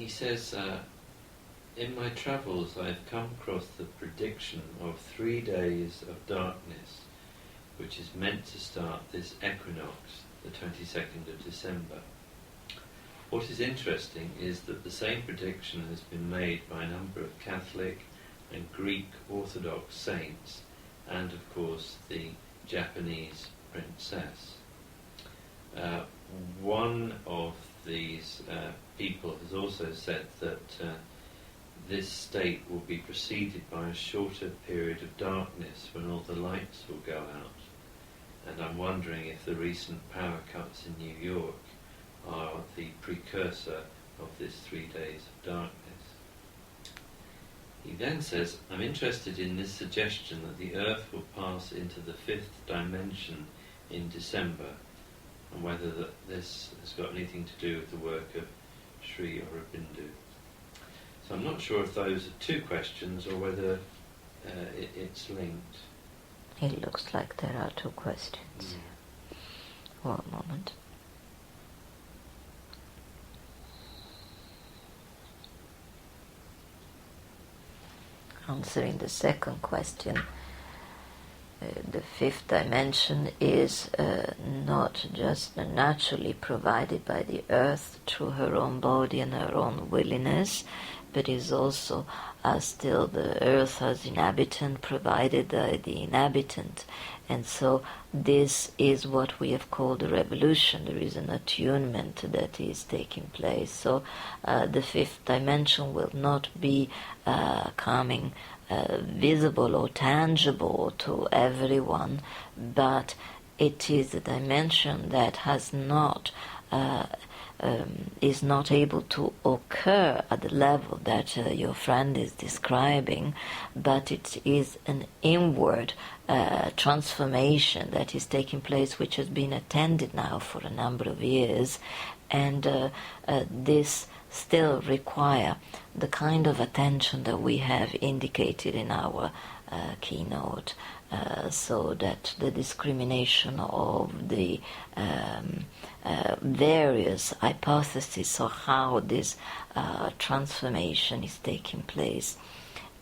he says, in my travels I've come across the prediction of 3 days of darkness, which is meant to start this equinox, the 22nd of December. What is interesting is that the same prediction has been made by a number of Catholic and Greek Orthodox saints, and of course the Japanese princess. One of these people has also said that this state will be preceded by a shorter period of darkness when all the lights will go out. And I'm wondering if the recent power cuts in New York are the precursor of this 3 days of darkness. He then says, I'm interested in this suggestion that the Earth will pass into the 5th dimension in December, and whether this has got anything to do with the work of Sri Aurobindo. So I'm not sure if those are two questions or whether it's linked. It looks like there are two questions. One moment. Answering the second question, the 5th dimension is not just naturally provided by the Earth through her own body and her own willingness, but is also still the Earth as inhabitant provided by the inhabitant. And so this is what we have called a revolution. There is an attunement that is taking place. So the 5th dimension will not be coming visible or tangible to everyone, but it is a dimension that has not is not able to occur at the level that your friend is describing, but it is an inward transformation that is taking place, which has been attended now for a number of years, and this still require the kind of attention that we have indicated in our keynote, so that the discrimination of the various hypotheses of how this transformation is taking place.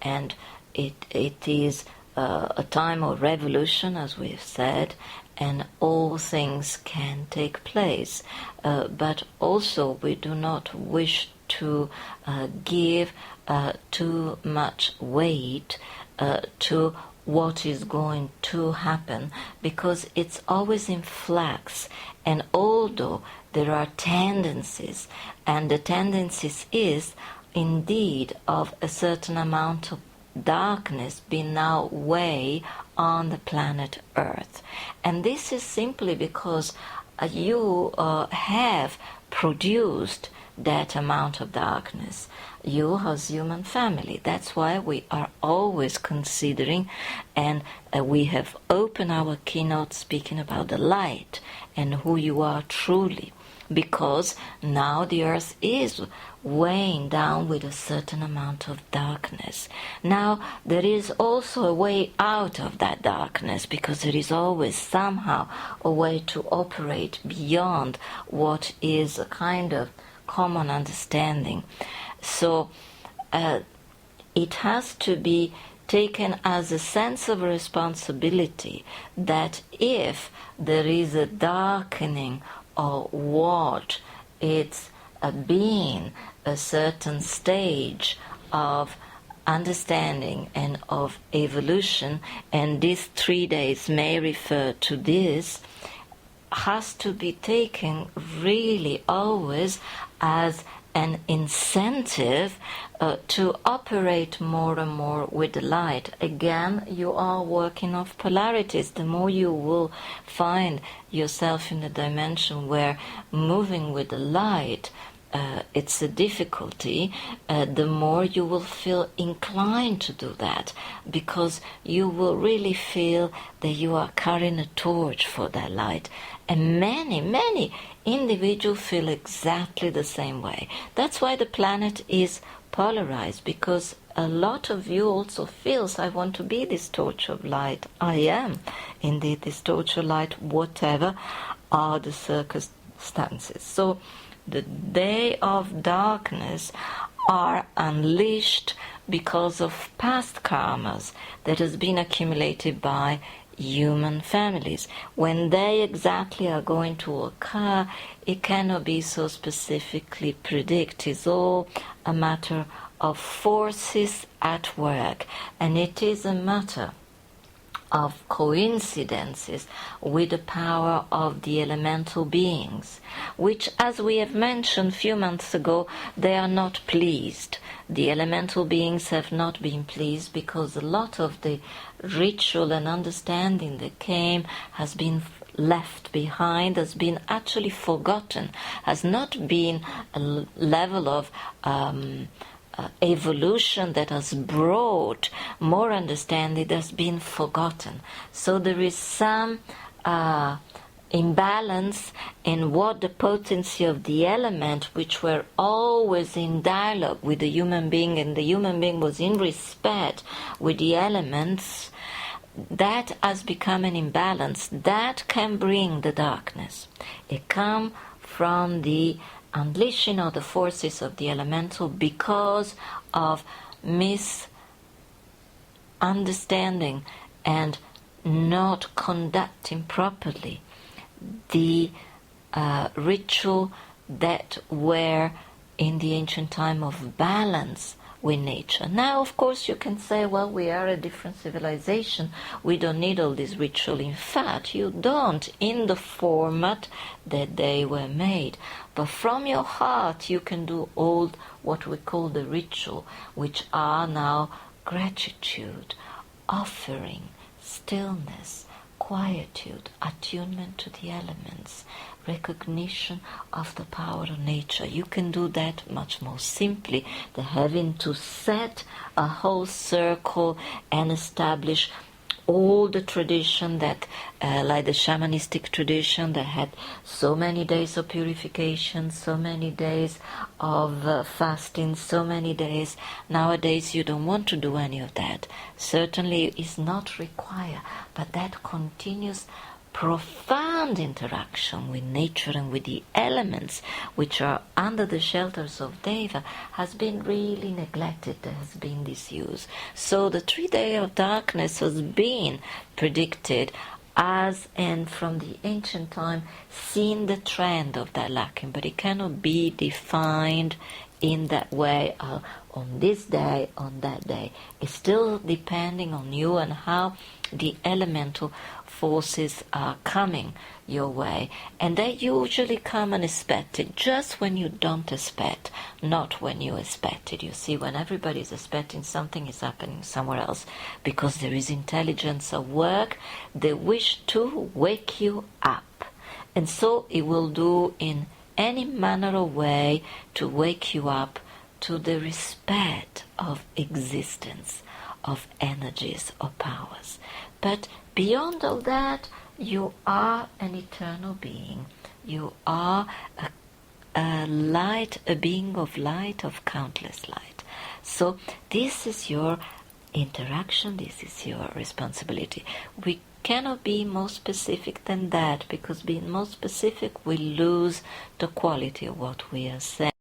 And it is a time of revolution, as we have said, and all things can take place. But also we do not wish to give too much weight to what is going to happen, because it's always in flux. And although there are tendencies, and the tendencies is indeed of a certain amount of darkness being now way on the planet Earth. And this is simply because you have produced that amount of darkness, you as human family. That's why we are always considering, and we have opened our keynote speaking about the light and who you are truly, because now the earth is weighing down with a certain amount of darkness. Now there is also a way out of that darkness, because there is always somehow a way to operate beyond what is a kind of common understanding. So it has to be taken as a sense of responsibility that if there is a darkening of what it's being a certain stage of understanding and of evolution, and these 3 days may refer to this, has to be taken really always as an incentive to operate more and more with the light. Again, you are working off polarities. The more you will find yourself in a dimension where moving with the light, it's a difficulty, the more you will feel inclined to do that, because you will really feel that you are carrying a torch for that light. And many individuals feel exactly the same way. That's why the planet is polarized, because a lot of you also feels, I want to be this torch of light. I am indeed this torch of light, whatever are the circumstances. So the day of darkness are unleashed because of past karmas that has been accumulated by human families. When they exactly are going to occur, it cannot be so specifically predicted. It's all a matter of forces at work, and it is a matter of coincidences with the power of the elemental beings, which, as we have mentioned a few months ago, they are not pleased. The elemental beings have not been pleased because a lot of the ritual and understanding that came has been left behind, has been actually forgotten, has not been a level of evolution that has brought more understanding, has been forgotten. So there is some imbalance in what the potency of the element, which were always in dialogue with the human being, and the human being was in respect with the elements, that has become an imbalance. That can bring the darkness. It comes from the unleashing of the forces of the elemental because of misunderstanding and not conducting properly the ritual that were in the ancient time of balance with nature. Now, of course, you can say, well, we are a different civilization. We don't need all this ritual. In fact, you don't, in the format that they were made. But from your heart, you can do all what we call the ritual, which are now gratitude, offering, stillness, quietude, attunement to the elements, recognition of the power of nature. You can do that much more simply than having to set a whole circle and establish all the tradition that, like the shamanistic tradition that had so many days of purification, so many days of fasting, so many days. Nowadays you don't want to do any of that. Certainly is not required, but that continuous profound interaction with nature and with the elements which are under the shelters of Deva has been really neglected, has been disused. So the 3 days of darkness has been predicted as, and from the ancient time, seen the trend of that lacking, but it cannot be defined in that way, on this day, on that day. It's still depending on you and how the elemental forces are coming your way, and they usually come unexpected, just when you don't expect, not when you expect it. You see, when everybody is expecting something is happening somewhere else, because there is intelligence at work. They wish to wake you up, and so it will do in any manner of way to wake you up to the respect of existence, of energies, of powers. But beyond all that, you are an eternal being. You are a light, a being of light, of countless light. So this is your interaction, this is your responsibility. We cannot be more specific than that, because being more specific we lose the quality of what we are saying.